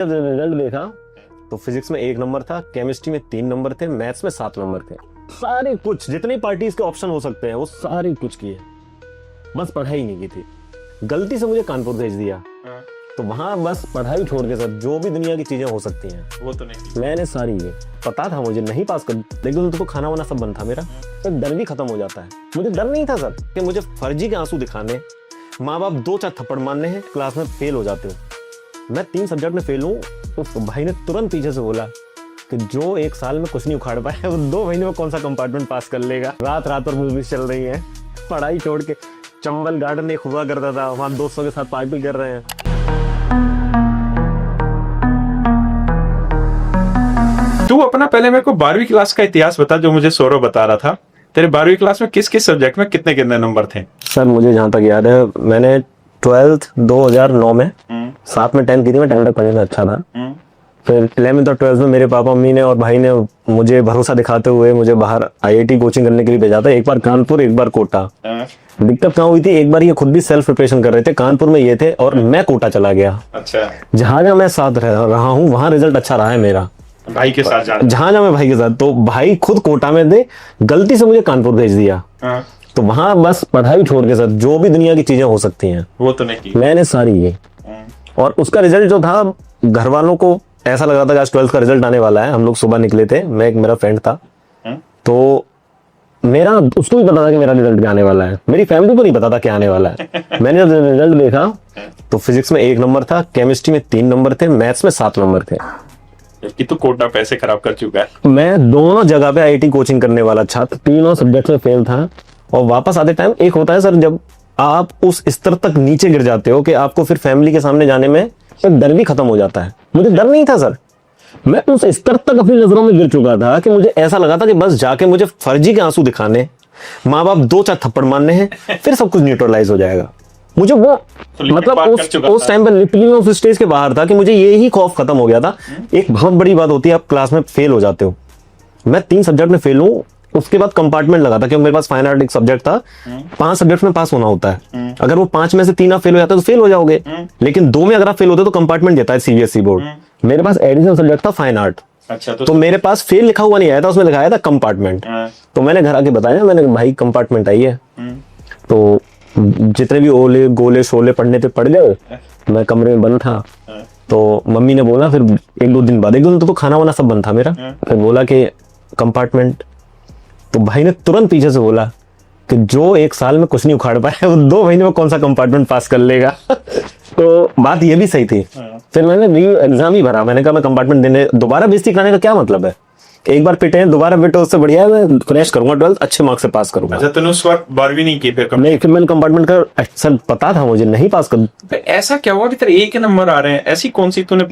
जब रिजल्ट देखा तो फिजिक्स में 1 नंबर था, केमिस्ट्री में 3 नंबर थे, मैथ्स में 7 नंबर थे। सारे कुछ जितने पार्टीज के ऑप्शन हो सकते हैं वो सारे कुछ किए, बस पढ़ाई नहीं की थी। गलती से मुझे कानपुर भेज दिया तो वहां बस पढ़ाई छोड़ के सब जो भी दुनिया की चीजें हो सकती हैं वो तो नहीं। मैंने सारी ये पता था मुझे नहीं पास कर, लेकिन तो खाना वाना सब बंद था मेरा, तो डर भी खत्म हो जाता है। मुझे डर नहीं था सर कि मुझे फर्जी के आंसू दिखाने, माँ बाप 2-4 थप्पड़ मारने हैं, क्लास में फेल हो जाते हो। मैं 3 सब्जेक्ट में फेल हूँ तो भाई ने तुरंत पीछे से बोला कि जो 1 साल में कुछ नहीं उखाड़ पाया वो 2 महीने में कौन सा कंपार्टमेंट पास कर लेगा। रात रात पर मूवीज चल रही है, पढ़ाई छोड़ के चंबल गार्डन एक हुआ करता था, वहाँ दोस्तों के साथ पार्टी कर रहे हैं। तू अपना पहले मेरे को 12वीं क्लास का इतिहास बता, जो मुझे सौरभ बता रहा था। तेरे 12वीं क्लास में किस किस सब्जेक्ट में कितने कितने नंबर थे? सर मुझे जहाँ तक याद है मैंने 12th 2009 में, साथ में 10th की थी, मैं 10th तक पढ़ने में अच्छा था। फिर 11th और 12th में मेरे पापा मम्मी ने और भाई ने मुझे भरोसा दिखाते हुए मुझे बाहर IIT कोचिंग करने के लिए भेजा था। एक बार कानपुर, एक बार कोटा। दिक्कत कहाँ हुई थी, एक बार ये खुद भी सेल्फ प्रिपरेशन कर रहे थे, कानपुर में ये थे और मैं कोटा चला गया। अच्छा। जहाँ जहाँ मैं साथ रहा हूँ वहाँ रिजल्ट अच्छा रहा है मेरा, भाई के साथ जहाँ जहाँ मैं भाई के साथ। तो भाई खुद कोटा में थे, गलती से मुझे कानपुर भेज दिया तो वहां बस पढ़ाई छोड़ के साथ जो भी दुनिया की चीजें हो सकती हैं वो तो नहीं की मैंने सारी ये। और उसका रिजल्ट जो था, घर वालों को ऐसा लग रहा था कि आज 12th का रिजल्ट आने वाला है। हम लोग सुबह निकले थे, मैं एक मेरा फ्रेंड था, तो मेरा उसको भी पता था कि मेरा रिजल्ट क्या आने वाला है, मेरी फैमिली को नहीं पता था क्या आने वाला है। मैंने जब रिजल्ट देखा तो फिजिक्स में 1 नंबर था, केमिस्ट्री में 3 नंबर थे, मैथ्स में 7 नंबर थे। कि तू कोटा पैसे खराब कर चुका है। मैं दोनों जगह पे IIT कोचिंग करने वाला छात्र, तीनों सब्जेक्ट में फेल था। और वापस आते टाइम एक होता है सर, जब आप उस स्तर तक नीचे गिर जाते हो कि आपको फिर फैमिली के सामने जाने में एक डर भी खत्म हो जाता है। मुझे डर नहीं था सर, मैं उस स्तर तक अपनी नजरों में गिर चुका था कि मुझे ऐसा लगा था कि बस जाके मुझे फर्जी के आंसू दिखाने, माँ बाप 2-4 थप्पड़ मारने हैं, फिर सब कुछ न्यूट्रलाइज हो जाएगा। मुझे वो मतलब उस टाइम पर लिटरली मैं उस स्टेज के बाहर था कि मुझे ये ही खौफ खत्म हो गया था। एक बहुत बड़ी बात होती है, आप क्लास में फेल हो जाते हो। मैं 3 सब्जेक्ट में फेल हूँ, उसके बाद कंपार्टमेंट लगा था क्योंकि मेरे पास फाइन आर्ट एक सब्जेक्ट था। 5 सब्जेक्ट में पास होना होता है, अगर वो 5 में से 3 आप फेल हो जाते तो फेल हो जाओगे, लेकिन 2 में अगर आप फेल होते तो कंपार्टमेंट देता है CBSE बोर्ड। मेरे पास एडिशनल सब्जेक्ट था फाइन आर्ट। अच्छा। तो मेरे पास फेल लिखा हुआ नहीं आया था, उसमें लिखा आया था कंपार्टमेंट। तो मैंने घर आके बताया, मैंने भाई कंपार्टमेंट आई है। तो जितने भी ओले गोले शोले पढ़ने थे पढ़ गए, मैं कमरे में बंद था। तो मम्मी ने बोला फिर 1-2 दिन बाद, 1-2 दिन तो खाना वाना सब बंद था मेरा, फिर बोला कि कंपार्टमेंट। तो भाई ने तुरंत पीछे से बोला कि जो 1 साल में कुछ नहीं उखाड़ पाया वो 2 महीने में कौन सा कंपार्टमेंट पास कर लेगा। तो बात ये भी सही थी। फिर मैंने एग्जाम ही भरा, मैंने कहा मैं कंपार्टमेंट देने दोबारा बेइज्जती कराने का क्या मतलब है, एक बार पिटे हैं दोबारा पिटे, उससे बढ़िया है मैं फ्रेश करूंगा, 12th अच्छे मार्क्स से पास करूंगा। अच्छा, तूने उस वक्त 12वीं नहीं की? फिर नहीं, फिर मैंने कंपार्टमेंट का सर पता था मुझे नहीं पास कर। तो ऐसा क्या हुआ कि तेरे 1 नंबर आ रहे हैं? ऐसी कौन सी तूने?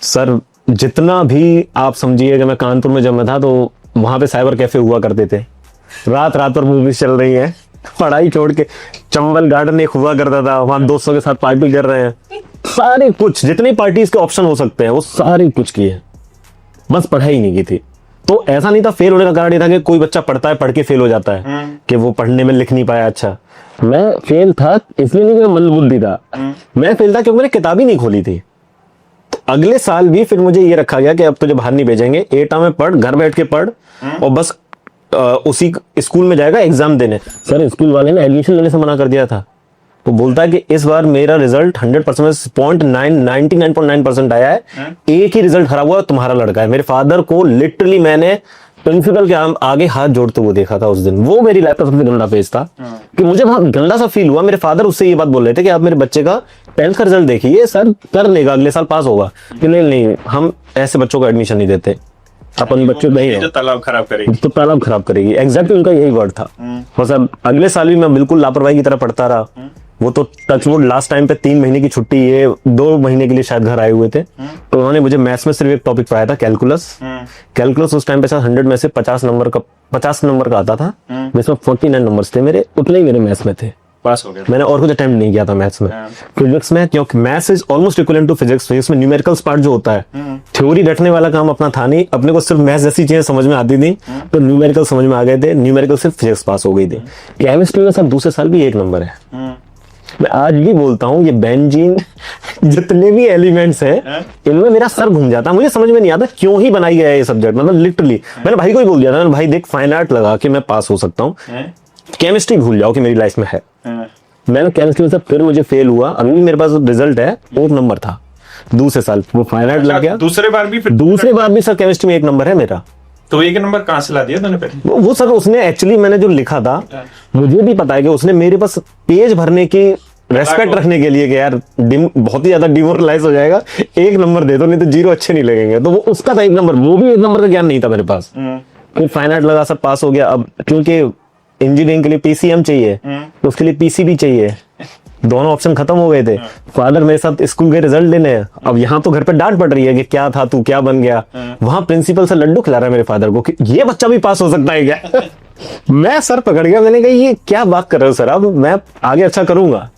सर जितना भी आप समझिए कि मैं कानपुर में जब मैं था तो वहां पे साइबर कैफे हुआ करते थे, रात रात पर मूवीज चल रही है, पढ़ाई छोड़ के चंबल गार्डन एक हुआ करता था, वहां दोस्तों के साथ पार्टी कर रहे हैं। सारे कुछ जितने पार्टीज के ऑप्शन हो सकते हैं वो सारे कुछ किए, बस पढ़ाई नहीं की थी। तो ऐसा नहीं था, फेल होने का कारण ये था कि कोई बच्चा पढ़ता है, पढ़ के फेल हो जाता है कि वो पढ़ने में लिख नहीं पाया। अच्छा, मैं फेल था इसलिए नहीं कि मैं मंदबुद्धि था, मैं फेल था क्योंकि मैंने किताब ही नहीं खोली थी। तो अगले साल भी फिर मुझे ये रखा गया कि अब तुझे बाहर नहीं भेजेंगे, एटा में पढ़, घर बैठ के पढ़ और बस उसी स्कूल में जाएगा एग्जाम देने। सर स्कूल वाले ने एडमिशन लेने से मना कर दिया था। तो बोलता है कि इस बार मेरा रिजल्ट 100% 99.9% आया है, एक ही रिजल्ट खराब हुआ, तुम्हारा लड़का है। मेरे फादर को लिटरली मैंने प्रिंसिपल के आगे हाथ जोड़ते हुए देखा था उस दिन। वो मेरी लाइफ का सबसे गंदा फेज था कि मुझे बहुत गंदा सा फील हुआ। मेरे फादर उससे ये बात बोल रहे थे कि आप मेरे बच्चे का 10th का रिजल्ट देखिए, सर कर लेगा, अगले साल पास होगा। कि नहीं, हम ऐसे बच्चों को एडमिशन नहीं देते, अपन बच्चों नहीं जो तालाब खराब करेगी, तो तालाब खराब करेगी। एग्जैक्टली उनका यही वर्ड था। बस अब अगले साल भी मैं बिल्कुल लापरवाही की तरह पढ़ता रहा। वो तो टचवुड लास्ट टाइम पे 3 महीने की छुट्टी, ये 2 महीने के लिए शायद घर आए हुए थे। तो उन्होंने मुझे मैथ्स में सिर्फ एक टॉपिक पढ़ाया था, कैलकुलस। कैलकुलस उस टाइम पे शायद 100 में से 50 नंबर का आता था, जिसमें 49 नंबर्स थे मेरे, उतने ही मेरे मैथ्स में थे, पास हो गया। मैंने और कुछ अटेम्प्ट नहीं किया था मैथ्स में। फिजिक्स में क्योंकि maths is almost equivalent to physics, physics में न्यूमेरिकल्स पार्ट जो होता है, थ्योरी रटने वाला काम अपना था नहीं, अपने को सिर्फ मैथ्स जैसी चीजें समझ में आती थी, तो न्यूमेरिकल समझ में आ गए थे, न्यूमेरिकल सिर्फ फिजिक्स पास हो गई थी। केमिस्ट्री में सर दूसरे साल भी 1 नंबर है, मैं आज भी बोलता हूँ ये बेंजीन जितने भी एलिमेंट्स हैं इनमें मेरा सर घूम जाता है। मुझे समझ में नहीं आता क्यों ही बनाई गया है ये सब्जेक्ट। मतलब लिटरली मैंने भाई को ही बोल दिया था, मैंने भाई देख फाइन आर्ट लगा के मैं पास हो सकता हूँ, केमिस्ट्री भूल जाओ कि मेरी लाइफ में है। मैंने केमिस्ट्री में से फिर मुझे फेल हुआ, अभी भी मेरे पास रिजल्ट है, 4 नंबर था दूसरे साल, वो फाइन आर्ट लग गया। दूसरे बार भी फिर दूसरे बार भी सर केमिस्ट्री में 1 नंबर है मेरा। तो 1 नंबर कहाँ से ला दिया तूने फिर? वो सर उसने एक्चुअली मैंने जो लिखा था मुझे भी पता है कि उसने मेरे पास पेज भरने की रेस्पेक्ट रखने के लिए कि यार बहुत ही ज्यादा डिमोरलाइज हो जाएगा, 1 नंबर दे दो नहीं तो 0 अच्छे नहीं लगेंगे। तो वो उसका था 1 नंबर, वो भी 1 नंबर का ज्ञान नहीं था मेरे पास। फिर फाइन आर्ट लगा, सब पास हो गया। अब क्योंकि इंजीनियरिंग के लिए पीसीएम चाहिए तो उसके लिए पीसीबी चाहिए, दोनों ऑप्शन खत्म हो गए थे। फादर मेरे साथ स्कूल के रिजल्ट लेने हैं। अब यहाँ तो घर पे डांट पड़ रही है कि क्या था तू, क्या बन गया। वहां प्रिंसिपल से लड्डू खिला रहा है मेरे फादर को कि ये बच्चा भी पास हो सकता है क्या। मैं सर पकड़ गया, मैंने कहा ये क्या बात कर रहे हो सर, अब मैं आगे अच्छा करूंगा।